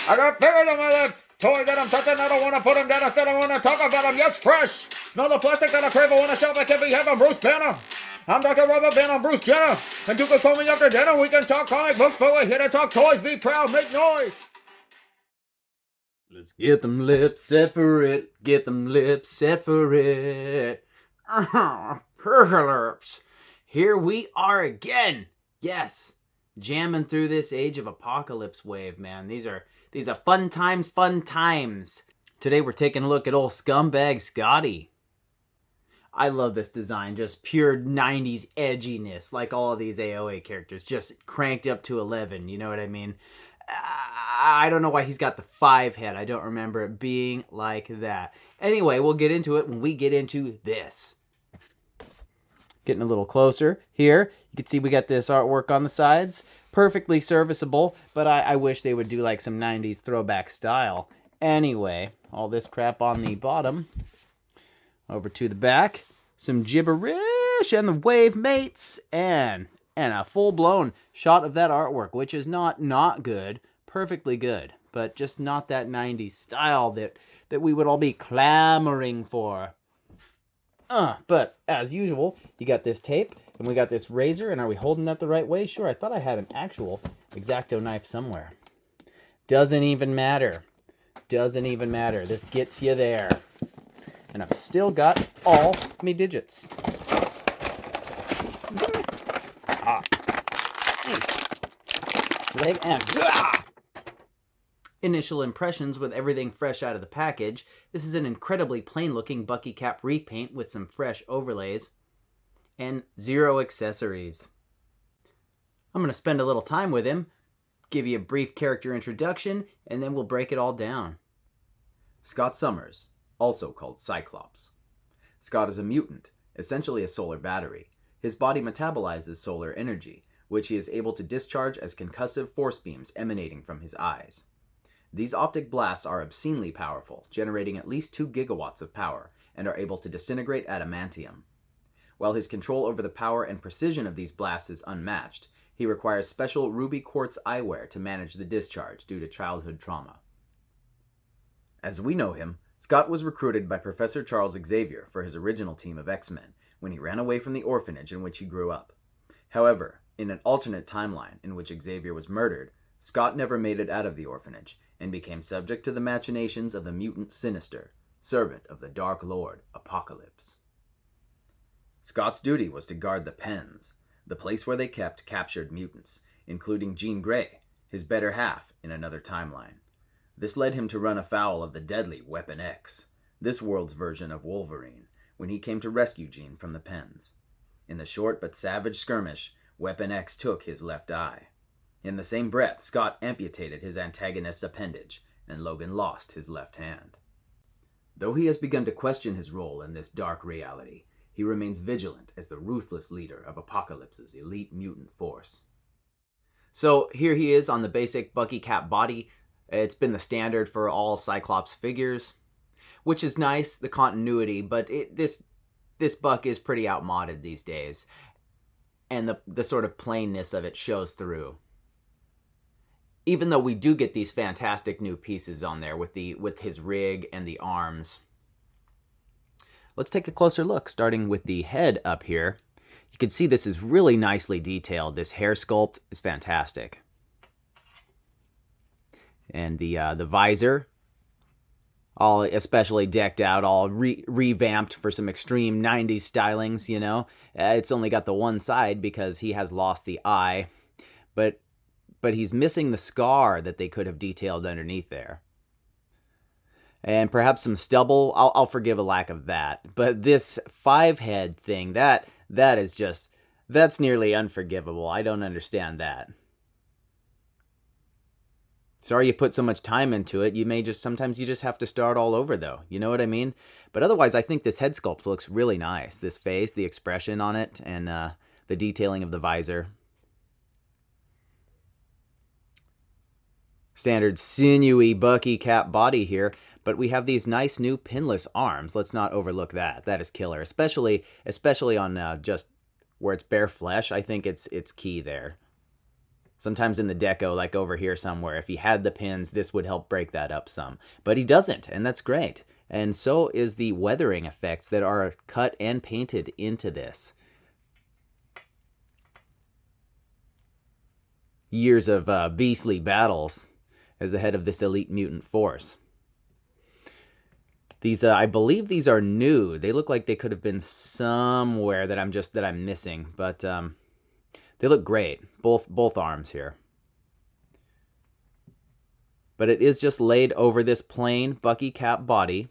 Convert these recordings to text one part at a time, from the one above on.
I got fingers on my lips. Toys that I'm touching, I don't want to put them down. Instead, I want to talk about them. Yes, fresh. Smell the plastic that I crave. I want to shop. I can't be having Bruce Banner. I'm Dr. Rubber Band on Bruce Jenner. And you can call me Dr. Jenner. We can talk comic books, but we're here to talk toys. Be proud, make noise. Let's get them lips set for it. Get them lips set for it. Perlips. Here we are again. Yes. Jamming through this Age of Apocalypse wave, man. These are fun times, fun times. Today we're taking a look at old scumbag Scotty. I love this design, just pure 90s edginess, like all of these AOA characters, just cranked up to 11, you know what I mean? I don't know why he's got the 5 head. I don't remember it being like that. Anyway, we'll get into it when we get into this. Getting a little closer here. You can see we got this artwork on the sides. Perfectly serviceable, but I wish they would do like some 90s throwback style. Anyway, all this crap on the bottom. Over to the back. Some gibberish and the wave mates. And a full-blown shot of that artwork, which is not good. Perfectly good, but just not that 90s style that we would all be clamoring for. But as usual, you got this tape, and we got this razor, and are we holding that the right way? Sure, I thought I had an actual X-Acto knife somewhere. Doesn't even matter. Doesn't even matter. This gets you there. And I've still got all me digits. Leg and initial impressions with everything fresh out of the package. This is an incredibly plain looking Bucky Cap repaint with some fresh overlays and 0 accessories. I'm going to spend a little time with him, give you a brief character introduction, and then we'll break it all down. Scott Summers, also called Cyclops. Scott is a mutant, essentially a solar battery. His body metabolizes solar energy, which he is able to discharge as concussive force beams emanating from his eyes. These optic blasts are obscenely powerful, generating at least 2 gigawatts of power, and are able to disintegrate adamantium. While his control over the power and precision of these blasts is unmatched, he requires special ruby quartz eyewear to manage the discharge due to childhood trauma. As we know him, Scott was recruited by Professor Charles Xavier for his original team of X-Men when he ran away from the orphanage in which he grew up. However, in an alternate timeline in which Xavier was murdered, Scott never made it out of the orphanage and became subject to the machinations of the mutant Sinister, servant of the Dark Lord, Apocalypse. Scott's duty was to guard the pens, the place where they kept captured mutants, including Jean Grey, his better half in another timeline. This led him to run afoul of the deadly Weapon X, this world's version of Wolverine, when he came to rescue Jean from the pens. In the short but savage skirmish, Weapon X took his left eye. In the same breath, Scott amputated his antagonist's appendage, and Logan lost his left hand. Though he has begun to question his role in this dark reality, he remains vigilant as the ruthless leader of Apocalypse's elite mutant force. So here he is on the basic Bucky Cap body. It's been the standard for all Cyclops figures, which is nice, the continuity, but this Buck is pretty outmoded these days, and the sort of plainness of it shows through. Even though we do get these fantastic new pieces on there with his rig and the arms. Let's take a closer look, starting with the head up here. You can see this is really nicely detailed. This hair sculpt is fantastic. And the visor, all especially decked out, all revamped for some extreme 90s stylings, you know. It's only got the one side because he has lost the eye, but he's missing the scar that they could have detailed underneath there. And perhaps some stubble. I'll forgive a lack of that. But this 5-head thing, that's nearly unforgivable. I don't understand that. Sorry you put so much time into it. Sometimes you just have to start all over though. You know what I mean? But otherwise, I think this head sculpt looks really nice. This face, the expression on it, and the detailing of the visor. Standard sinewy Bucky Cap body here, but we have these nice new pinless arms. Let's not overlook that. That is killer, especially on just where it's bare flesh. I think it's key there. Sometimes in the deco, like over here somewhere, if he had the pins, this would help break that up some. But he doesn't, and that's great. And so is the weathering effects that are cut and painted into this. Years of beastly battles as the head of this elite mutant force. These, I believe these are new. They look like they could have been somewhere that I'm missing, but they look great. Both arms here. But it is just laid over this plain Bucky Cap body.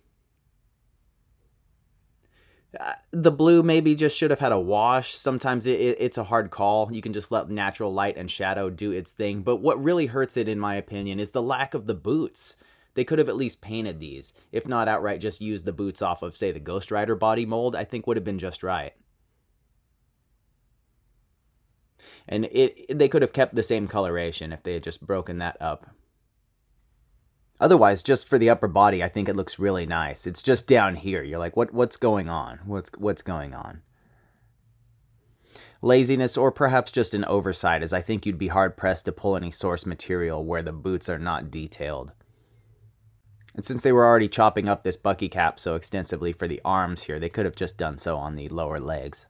The blue maybe just should have had a wash. Sometimes it's a hard call. You can just let natural light and shadow do its thing. But what really hurts it, in my opinion, is the lack of the boots. They could have at least painted these. If not outright, just used the boots off of, say, the Ghost Rider body mold, I think would have been just right. And they could have kept the same coloration if they had just broken that up. Otherwise, just for the upper body, I think it looks really nice. It's just down here. You're like, what's going on? What's going on? Laziness, or perhaps just an oversight, as I think you'd be hard-pressed to pull any source material where the boots are not detailed. And since they were already chopping up this Bucky Cap so extensively for the arms here, they could have just done so on the lower legs.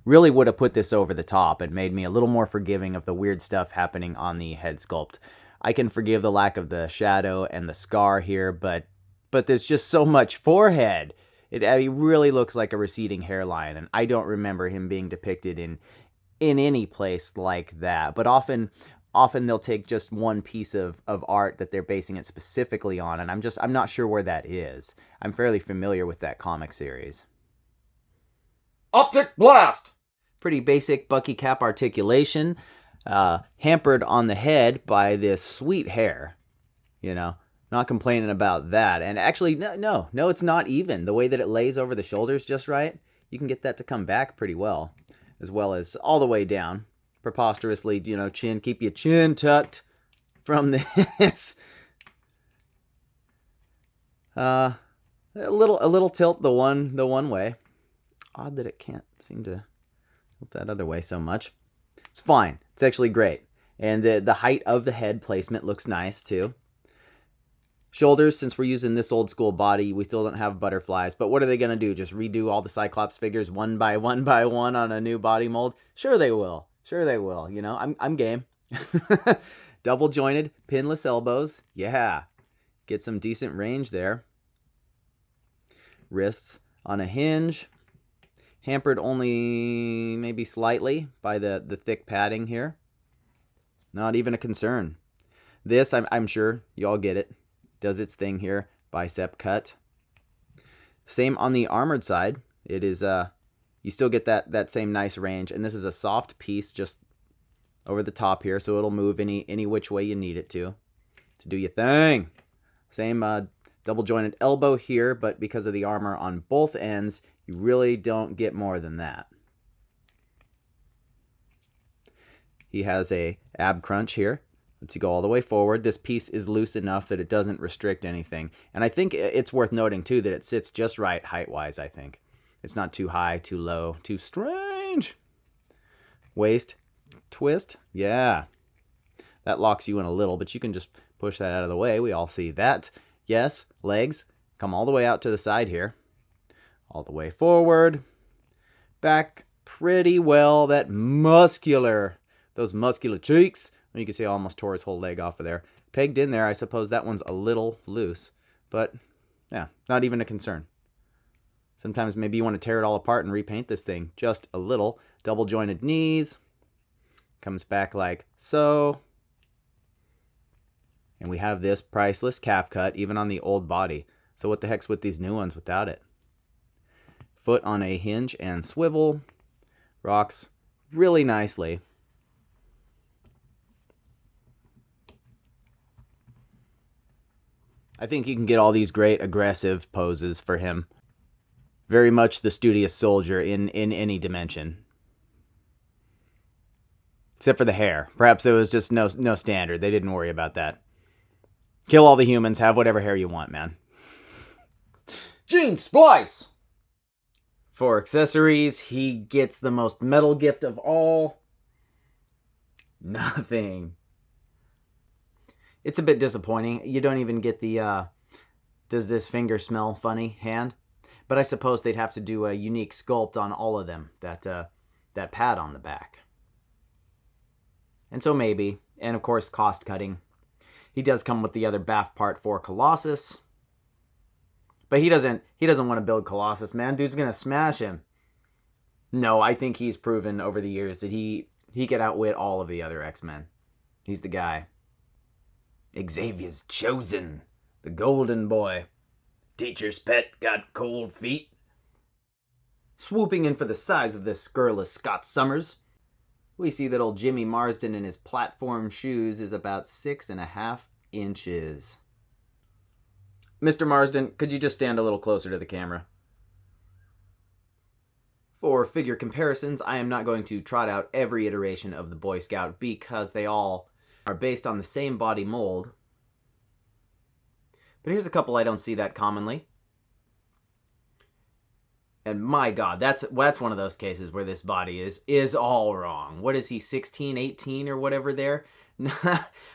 Really would have put this over the top and made me a little more forgiving of the weird stuff happening on the head sculpt. I can forgive the lack of the shadow and the scar here, but there's just so much forehead. He really looks like a receding hairline, and I don't remember him being depicted in any place like that. But often they'll take just one piece of art that they're basing it specifically on, and I'm not sure where that is. I'm fairly familiar with that comic series. Optic Blast! Pretty basic Bucky Cap articulation. Hampered on the head by this sweet hair, not complaining about that. And actually, no, it's not even. The way that it lays over the shoulders just right, you can get that to come back pretty well as all the way down. Preposterously, chin, keep your chin tucked from this. A little tilt the one way. Odd that it can't seem to tilt that other way so much. It's fine. It's actually great. And the height of the head placement looks nice, too. Shoulders, since we're using this old school body, we still don't have butterflies. But what are they going to do? Just redo all the Cyclops figures one by one on a new body mold? Sure they will. I'm game. Double jointed, pinless elbows. Yeah. Get some decent range there. Wrists on a hinge. Hampered only maybe slightly by the thick padding here. Not even a concern. This, I'm sure you all get it. Does its thing here. Bicep cut. Same on the armored side. It is, you still get that same nice range. And this is a soft piece just over the top here. So it'll move any which way you need it to do your thing. Same double jointed elbow here. But because of the armor on both ends, you really don't get more than that. He has a ab crunch here. Let's go all the way forward. This piece is loose enough that it doesn't restrict anything. And I think it's worth noting, too, that it sits just right height-wise, I think. It's not too high, too low, too strange. Waist twist. Yeah. That locks you in a little, but you can just push that out of the way. We all see that. Yes, legs come all the way out to the side here. All the way forward. Back pretty well. Those muscular cheeks. You can see I almost tore his whole leg off of there. Pegged in there, I suppose that one's a little loose. But, yeah, not even a concern. Sometimes maybe you want to tear it all apart and repaint this thing just a little. Double jointed knees. Comes back like so. And we have this priceless calf cut, even on the old body. So what the heck's with these new ones without it? Foot on a hinge and swivel. Rocks really nicely. I think you can get all these great aggressive poses for him. Very much the studious soldier in any dimension. Except for the hair. Perhaps it was just no standard. They didn't worry about that. Kill all the humans, have whatever hair you want, man. Gene Splice! For accessories, he gets the most metal gift of all. Nothing. It's a bit disappointing. You don't even get the, does this finger smell funny hand? But I suppose they'd have to do a unique sculpt on all of them, that pad on the back. And so maybe, and of course cost cutting. He does come with the other BaF part for Colossus. But he doesn't want to build Colossus, man. Dude's gonna smash him. No, I think he's proven over the years that he could outwit all of the other X-Men. He's the guy. Xavier's chosen. The golden boy. Teacher's pet got cold feet. Swooping in for the size of this scurrilous Scott Summers, we see that old Jimmy Marsden in his platform shoes is about 6.5 inches. Mr. Marsden, could you just stand a little closer to the camera? For figure comparisons, I am not going to trot out every iteration of the Boy Scout because they all are based on the same body mold. But here's a couple I don't see that commonly. And my God, that's one of those cases where this body is all wrong. What is he, 16, 18 or whatever there?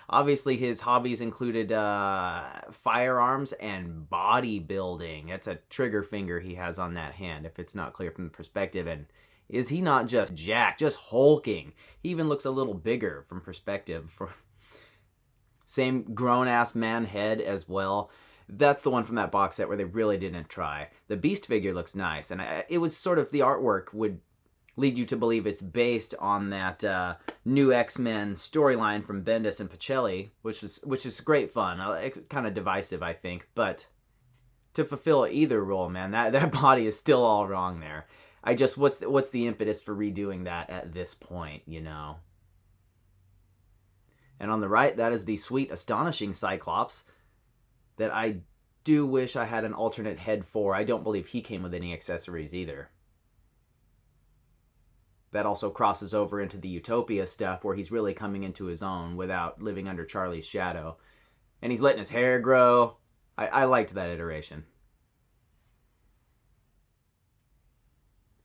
Obviously his hobbies included firearms and bodybuilding. That's a trigger finger he has on that hand, if it's not clear from the perspective. And is he not just jacked, just hulking? He even looks a little bigger from perspective. Same grown-ass man head as well. That's the one from that box set where they really didn't try. The Beast figure looks nice, and it was sort of, the artwork would lead you to believe it's based on that new X-Men storyline from Bendis and Pacelli, which is great fun. It's kind of divisive, I think, but to fulfill either role, man, that body is still all wrong there. What's the impetus for redoing that at this point, you know? And on the right, that is the sweet, astonishing Cyclops that I do wish I had an alternate head for. I don't believe he came with any accessories either. That also crosses over into the Utopia stuff where he's really coming into his own without living under Charlie's shadow. And he's letting his hair grow. I liked that iteration.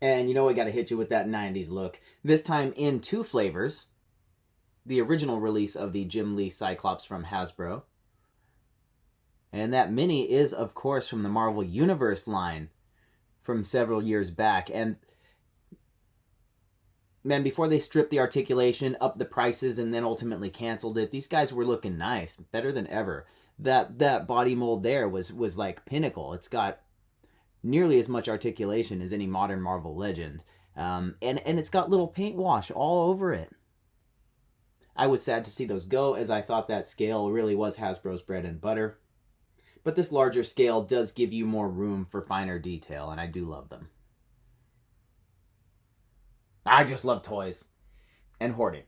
And you know I gotta hit you with that 90s look. This time in 2 flavors. The original release of the Jim Lee Cyclops from Hasbro. And that mini is, of course, from the Marvel Universe line from several years back. And, man, before they stripped the articulation, upped the prices, and then ultimately canceled it, these guys were looking nice, better than ever. That body mold there was like pinnacle. It's got nearly as much articulation as any modern Marvel Legend. And it's got little paint wash all over it. I was sad to see those go, as I thought that scale really was Hasbro's bread and butter. But this larger scale does give you more room for finer detail, and I do love them. I just love toys. And hoarding.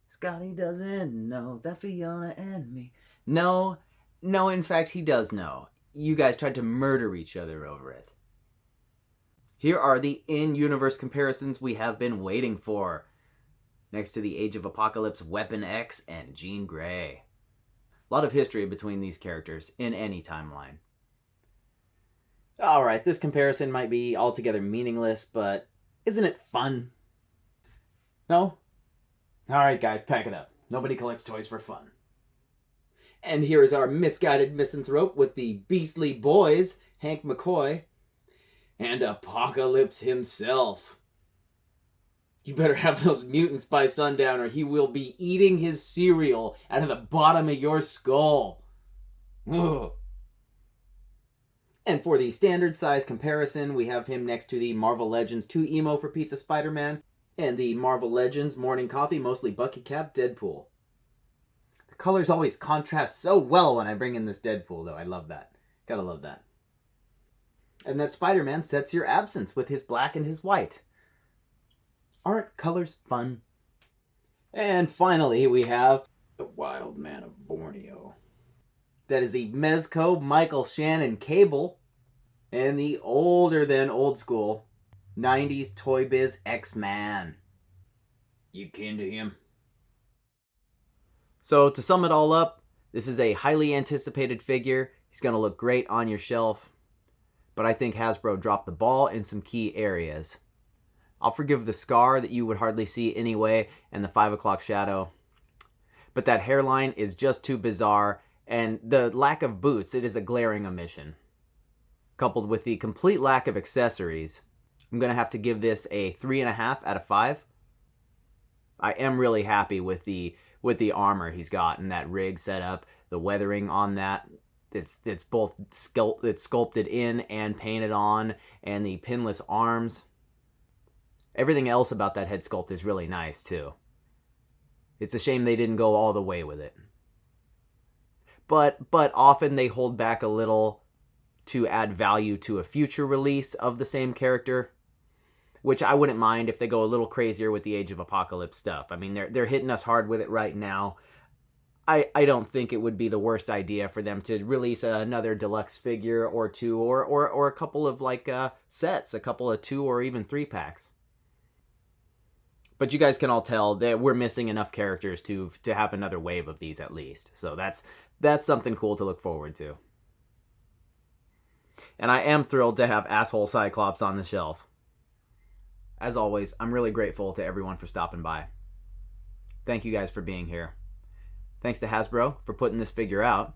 Scotty doesn't know that Fiona and me. No, in fact, he does know. You guys tried to murder each other over it. Here are the in-universe comparisons we have been waiting for. Next to the Age of Apocalypse Weapon X and Jean Grey. A lot of history between these characters in any timeline. Alright, this comparison might be altogether meaningless, but isn't it fun? No? Alright guys, pack it up. Nobody collects toys for fun. And here is our misguided misanthrope with the beastly boys, Hank McCoy, and Apocalypse himself. You better have those mutants by sundown or he will be eating his cereal out of the bottom of your skull. Ugh. And for the standard size comparison, we have him next to the Marvel Legends 2 Emo for Pizza Spider-Man and the Marvel Legends Morning Coffee, mostly Bucky Cap Deadpool. The colors always contrast so well when I bring in this Deadpool, though. I love that. Gotta love that. And that Spider-Man sets your absence with his black and his white. Aren't colors fun? And finally, we have the Wild Man of Borneo. That is the Mezco Michael Shannon Cable and the older than old school 90s Toy Biz X-Man. You kin to him? So to sum it all up, this is a highly anticipated figure. He's going to look great on your shelf. But I think Hasbro dropped the ball in some key areas. I'll forgive the scar that you would hardly see anyway, and the 5 o'clock shadow. But that hairline is just too bizarre, and the lack of boots, it is a glaring omission. Coupled with the complete lack of accessories, I'm going to have to give this a 3.5 out of 5. I am really happy with the armor he's got and that rig setup, the weathering on that. It's both sculpted in and painted on, and the pinless arms. Everything else about that head sculpt is really nice too. It's a shame they didn't go all the way with it. But often they hold back a little to add value to a future release of the same character, which I wouldn't mind if they go a little crazier with the Age of Apocalypse stuff. I mean, they're hitting us hard with it right now. I don't think it would be the worst idea for them to release another deluxe figure or two, or a couple of sets, a couple of 2 or even 3 packs. But you guys can all tell that we're missing enough characters to have another wave of these at least. So that's something cool to look forward to. And I am thrilled to have asshole Cyclops on the shelf. As always, I'm really grateful to everyone for stopping by. Thank you guys for being here. Thanks to Hasbro for putting this figure out.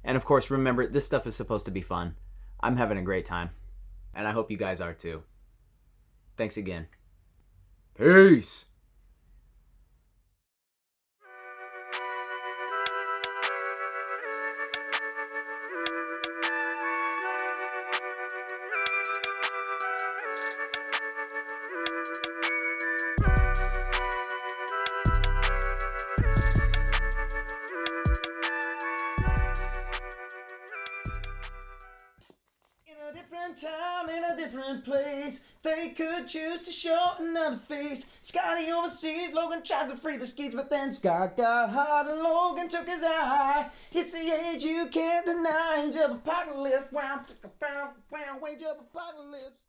And of course, remember, this stuff is supposed to be fun. I'm having a great time. And I hope you guys are too. Thanks again. Peace! Time in a different place, they could choose to show another face. Scotty overseas, Logan tries to free the skis, but then Scott got hot and Logan took his eye. It's the age you can't deny. Age of apocalypse, wow, age of apocalypse.